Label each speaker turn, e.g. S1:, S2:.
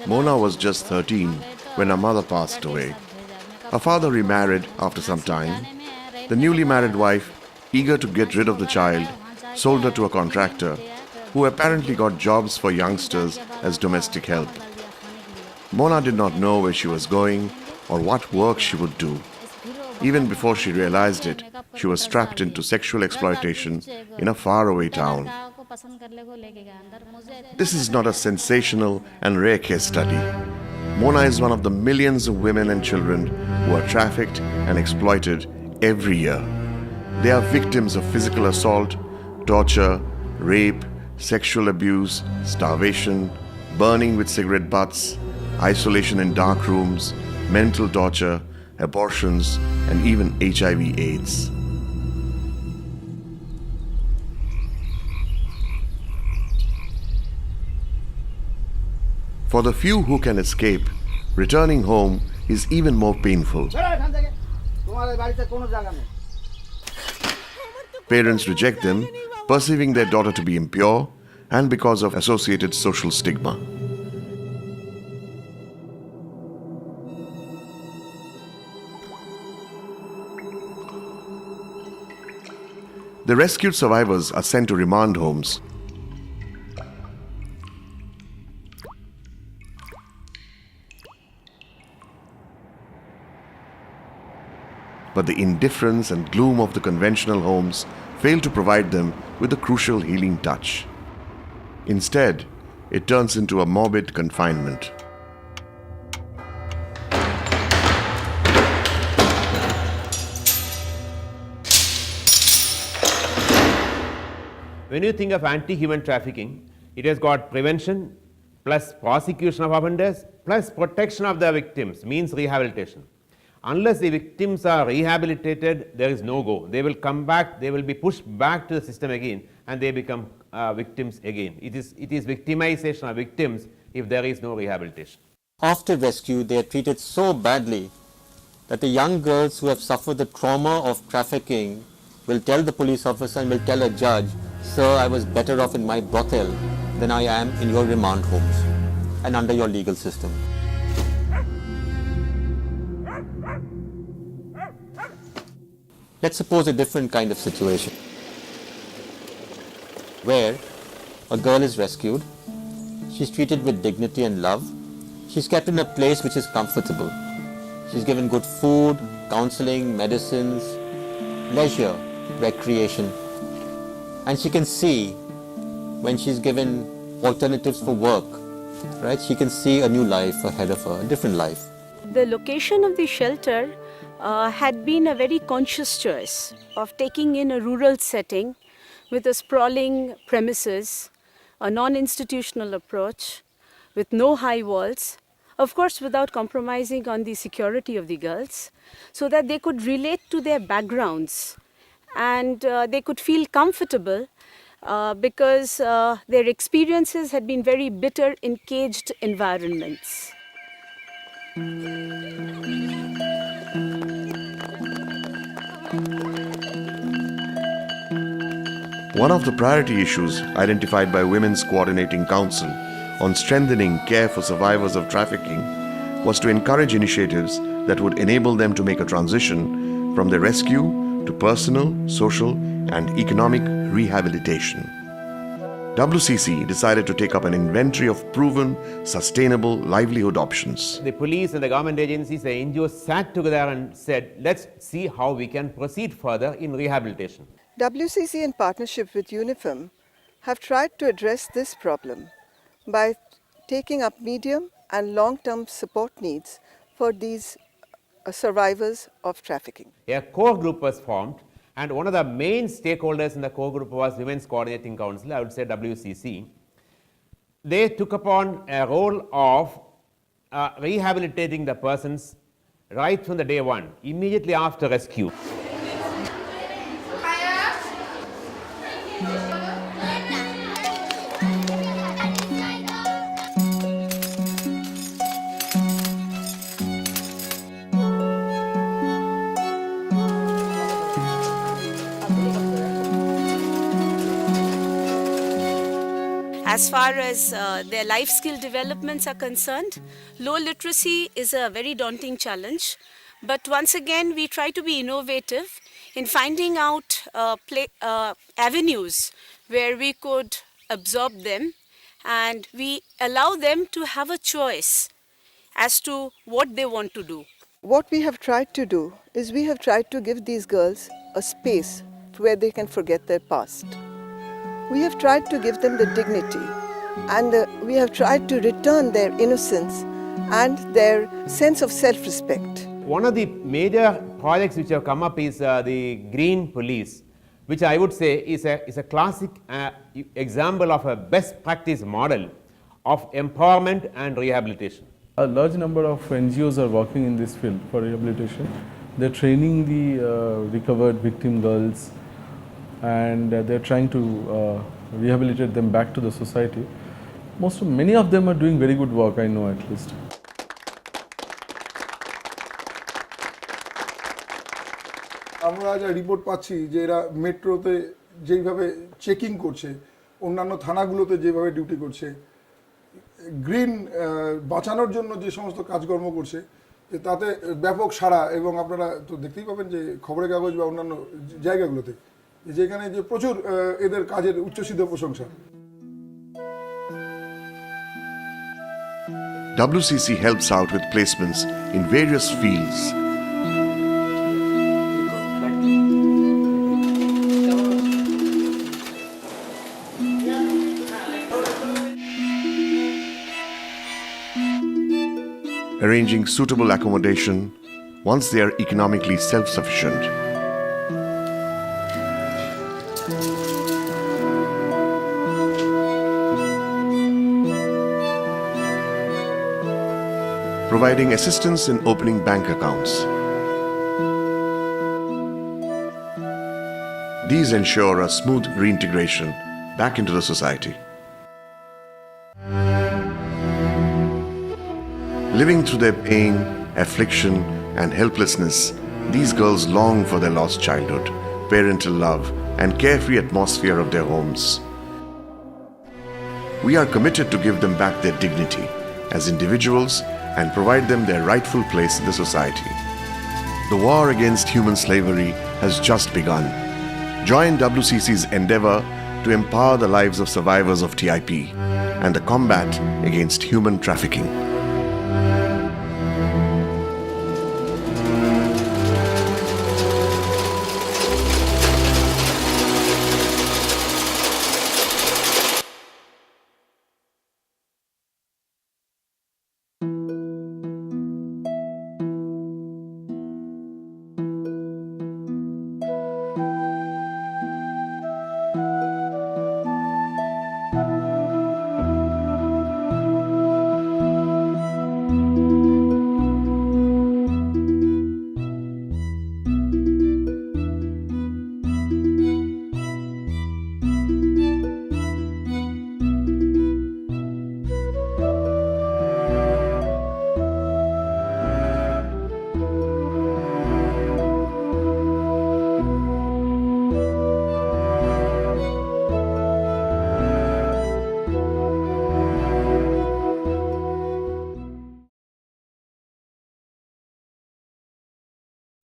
S1: Mona was just 13 when her mother passed away. Her father remarried after some time. The newly married wife, eager to get rid of the child, sold her to a contractor who apparently got jobs for youngsters as domestic help. Mona did not know where she was going or what work she would do. Even before she realized it, she was trapped into sexual exploitation in a faraway town. This is not a sensational and rare case study. Mona is one of the millions of women and children who are trafficked and exploited every year. They are victims of physical assault, torture, rape, sexual abuse, starvation, burning with cigarette butts, isolation in dark rooms, mental torture, abortions, and even HIV/AIDS. For the few who can escape, returning home is even more painful. Parents reject them, perceiving their daughter to be impure and because of associated social stigma. The rescued survivors are sent to remand homes. But the indifference and gloom of the conventional homes fail to provide them with a crucial healing touch. Instead, it turns into a morbid confinement.
S2: When you think of anti-human trafficking, it has got prevention plus prosecution of offenders plus protection of the victims, means rehabilitation. Unless the victims are rehabilitated, there is no go. They will come back, they will be pushed back to the system again, and they become victims again. It is victimization of victims if there is no rehabilitation.
S3: After rescue, they are treated so badly that the young girls who have suffered the trauma of trafficking will tell the police officer and will tell a judge, "Sir, I was better off in my brothel than I am in your remand homes and under your legal system." Let's suppose a different kind of situation where a girl is rescued, she's treated with dignity and love, she's kept in a place which is comfortable, she's given good food, counseling, medicines, leisure, recreation, and she can see when she's given alternatives for work, right? She can see a new life ahead of her, a different life.
S4: The location of the shelter had been a very conscious choice of taking in a rural setting with a sprawling premises, a non-institutional approach, with no high walls, of course without compromising on the security of the girls, so that they could relate to their backgrounds and they could feel comfortable because their experiences had been very bitter in caged environments.
S1: One of the priority issues identified by Women's Coordinating Council on strengthening care for survivors of trafficking was to encourage initiatives that would enable them to make a transition from their rescue to personal, social, and economic rehabilitation. WCC decided to take up an inventory of proven, sustainable livelihood options.
S2: The police and the government agencies, the NGOs sat together and said, let's see how we can proceed further in rehabilitation.
S5: WCC, in partnership with UNIFEM, have tried to address this problem by taking up medium and long-term support needs for these survivors of trafficking.
S2: A core group was formed, and one of the main stakeholders in the core group was Women's Coordinating Council, I would say WCC. They took upon a role of rehabilitating the persons right from the day one, immediately after rescue.
S4: as far as their life skill developments are concerned, low literacy is a very daunting challenge. But once again, we try to be innovative in finding out avenues where we could absorb them, and we allow them to have a choice as to what they want to do.
S5: What we have tried to do is we have tried to give these girls a space where they can forget their past. We have tried to give them the dignity, and we have tried to return their innocence and their sense of self-respect.
S2: One of the major projects which have come up is the Green Police, which I would say is a classic example of a best practice model of empowerment and rehabilitation.
S6: A large number of NGOs are working in this field for rehabilitation. They're training the recovered victim girls, and they're trying to rehabilitate them back to the society. Many of them are doing very good work, I know at least.
S7: আমরা যা report পাচ্ছি যে এরা মেট্রোতে যেইভাবে checking করছে, অন্যান্য থানাগুলোতে যেভাবে ডিউটি করছে, গ্রিন বাঁচানোর জন্য যে সমস্ত কাজকর্ম করছে, তাতে ব্যাপক সাড়া। এবং আপনারা তো দেখতেই পাবেন যে খবরের কাগজ বা অন্যান্য জায়গাগুলোতে যেখানে যে প্রচুর এদের কাজের উচ্ছ্বসিত প্রশংসা।
S1: WCC helps out with placements in various fields. Arranging suitable accommodation once they are economically self-sufficient. Providing assistance in opening bank accounts. These ensure a smooth reintegration back into the society. Living through their pain, affliction, and helplessness, these girls long for their lost childhood, parental love, and carefree atmosphere of their homes. We are committed to give them back their dignity as individuals and provide them their rightful place in the society. The war against human slavery has just begun. Join WCC's endeavor to empower the lives of survivors of TIP and the combat against human trafficking.